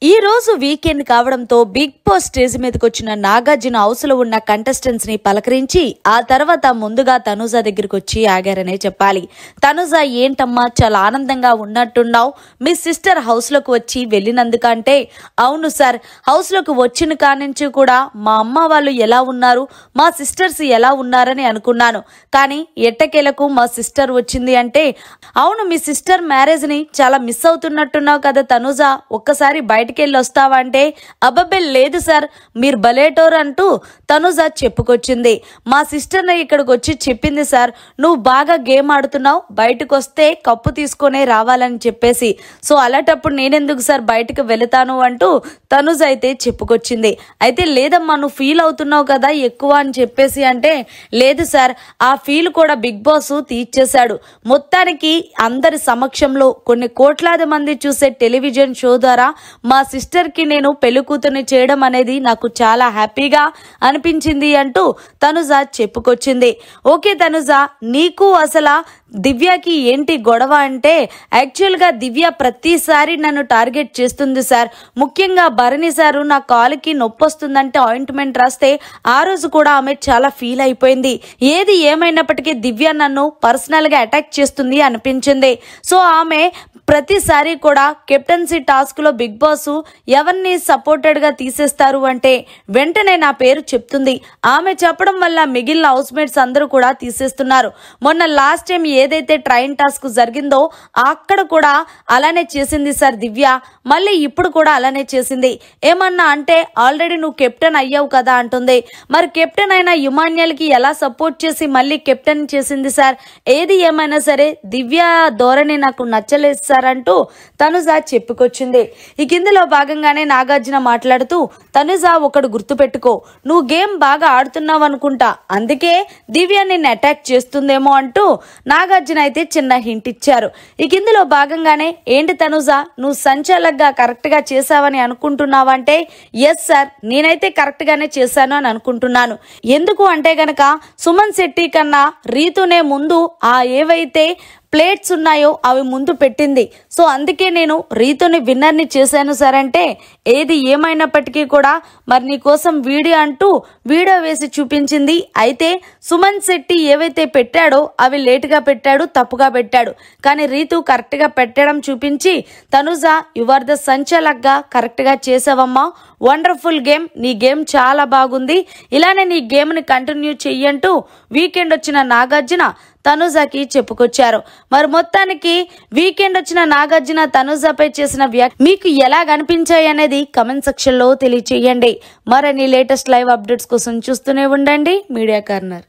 ఈ రోజు వీకెండ్ కావడంతో బిగ్ బాస్ స్టేజ్ మీదకి వచ్చిన నాగార్జున హౌస్ లో ఉన్న కంటెస్టెంట్స్ ని పలకరించి ఆ తర్వాత ముందుగా తనుజ దగ్గరికి వచ్చి ఆగారనే చెప్పాలి. తనుజ ఏంటమ్మా చాలా ఆనందంగా ఉన్నట్టున్నావు, మీ సిస్టర్ హౌస్ లోకి వచ్చి వెళ్ళినందుకంటే అవును సార్, హౌస్ లోకి వచ్చిన కానించి కూడా మా అమ్మ వాళ్ళు ఎలా ఉన్నారు, మా సిస్టర్స్ ఎలా ఉన్నారని అనుకున్నాను. కానీ ఎట్టకేలకు మా సిస్టర్ వచ్చింది అంటే అవును, మీ సిస్టర్ మ్యారేజ్ ని చాలా మిస్ అవుతున్నట్టున్నావు కదా తనుజ, ఒక్కసారి బయటకెళ్ళి వస్తావా అంటే అబ్బబ్బే లేదు సార్, మీరు బలేటోర్ అంటూ తనుజ చెప్పుకొచ్చింది. మా సిస్టర్ ఇక్కడికి వచ్చి చెప్పింది సార్, నువ్వు బాగా గేమ్ ఆడుతున్నావు, బయటకు వస్తే కప్పు తీసుకునే రావాలని చెప్పేసి. సో అలాంటప్పుడు నేనెందుకు సార్ బయటకు వెళతాను అంటూ తనుజ అయితే చెప్పుకొచ్చింది. అయితే లేదమ్మా నువ్వు ఫీల్ అవుతున్నావు కదా ఎక్కువ అని చెప్పేసి అంటే లేదు సార్, ఆ ఫీల్ కూడా బిగ్ బాస్ తీర్చేశాడు. మొత్తానికి అందరి సమక్షంలో కొన్ని కోట్లాది మంది చూసే టెలివిజన్ షో ద్వారా మా సిస్టర్ కి నేను పెళ్లి కూతుర్ని చేయడం అనేది నాకు చాలా హ్యాపీగా అనిపించింది అంటూ తనుజ చెప్పుకొచ్చింది. ఓకే తనుజ, నీకు అసలు దివ్యకి ఏంటి గొడవ అంటే యాక్చువల్ గా దివ్య ప్రతిసారి నన్ను టార్గెట్ చేస్తుంది సార్. ముఖ్యంగా భరణి సారు నా కాలుకి నొప్పి వస్తుందంటే ఆయింట్మెంట్ రాస్తే ఆ రోజు కూడా ఆమె చాలా ఫీల్ అయిపోయింది. ఏది ఏమైనప్పటికీ దివ్య నన్ను పర్సనల్ గా అటాక్ చేస్తుంది అనిపించింది. సో ఆమె ప్రతిసారి కూడా కెప్టెన్సీ టాస్క్ లో బిగ్ బాస్ ఎవరిని సపోర్టెడ్ గా తీసేస్తారు అంటే వెంటనే నా పేరు చెప్తుంది. ఆమె చెప్పడం వల్ల మిగిలిన హౌస్ మేట్స్ అందరూ కూడా తీసేస్తున్నారు. మొన్న లాస్ట్ టైం ఏదైతే ట్రైన్ టాస్క్ జరిగిందో అక్కడ కూడా అలానే చేసింది సార్ దివ్య, మళ్ళీ ఇప్పుడు కూడా అలానే చేసింది. ఏమన్నా అంటే ఆల్రెడీ నువ్వు కెప్టెన్ అయ్యావు కదా అంటుంది. మరి కెప్టెన్ అయిన యుమాన్యుల్ కి ఎలా సపోర్ట్ చేసి మళ్ళీ కెప్టెన్ చేసింది సార్. ఏది ఏమైనా సరే దివ్య ధోరణి నాకు నచ్చలేదు సార్ అంటూ తనుజ చెప్పుకొచ్చింది. ఈ కిందలో భాగంగానే నాగార్జున మాట్లాడుతూ తనుజ ఒకడు గుర్తుపెట్టుకో, నువ్వు గేమ్ బాగా ఆడుతున్నావు అనుకుంటా, అందుకే దివ్య నిన్ను అటాక్ చేస్తుందేమో అంటూ నాగార్జున అయితే చిన్న హింట్ ఇచ్చారు. ఈ కిందలో భాగంగానే ఏంటి తనుజ నువ్వు సంచాలక్గా కరెక్ట్ గా చేసావని అనుకుంటున్నావంటే ఎస్ సార్, నేనైతే కరెక్ట్ గానే చేశాను అని అనుకుంటున్నాను. ఎందుకు అంటే గనక సుమన్ శెట్టి కన్నా రీతునే ముందు ఆ ఏవైతే ప్లేట్స్ ఉన్నాయో అవి ముందు పెట్టింది. సో అందుకే నేను రీతుని విన్నర్ని చేశాను సార్ అంటే ఏది ఏమైనప్పటికీ కూడా మరి నీ కోసం వీడియో అంటూ వీడియో వేసి చూపించింది. అయితే సుమన్ శెట్టి ఏవైతే పెట్టాడో అవి లేటుగా పెట్టాడు, తప్పుగా పెట్టాడు. కానీ రీతు కరెక్ట్ గా పెట్టడం చూపించి తనుజ యువర్ ద సంచాలక్గా కరెక్ట్ గా చేసావమ్మా, వండర్ఫుల్ గేమ్, నీ గేమ్ చాలా బాగుంది, ఇలానే నీ గేమ్ ని కంటిన్యూ చెయ్యంటూ వీకెండ్ వచ్చిన నాగార్జున తనుజకి చెప్పుకొచ్చారు. మరి మొత్తానికి వీకెండ్ వచ్చిన నాగార్జున తనుజపై చేసిన వ్యాఖ్యలు మీకు ఎలా కనిపించాయి అనేది కమెంట్ సెక్షన్ లో తెలియచేయండి. మరిన్ని లేటెస్ట్ లైవ్ అప్డేట్స్ కోసం చూస్తూనే ఉండండి మీడియా కార్నర్.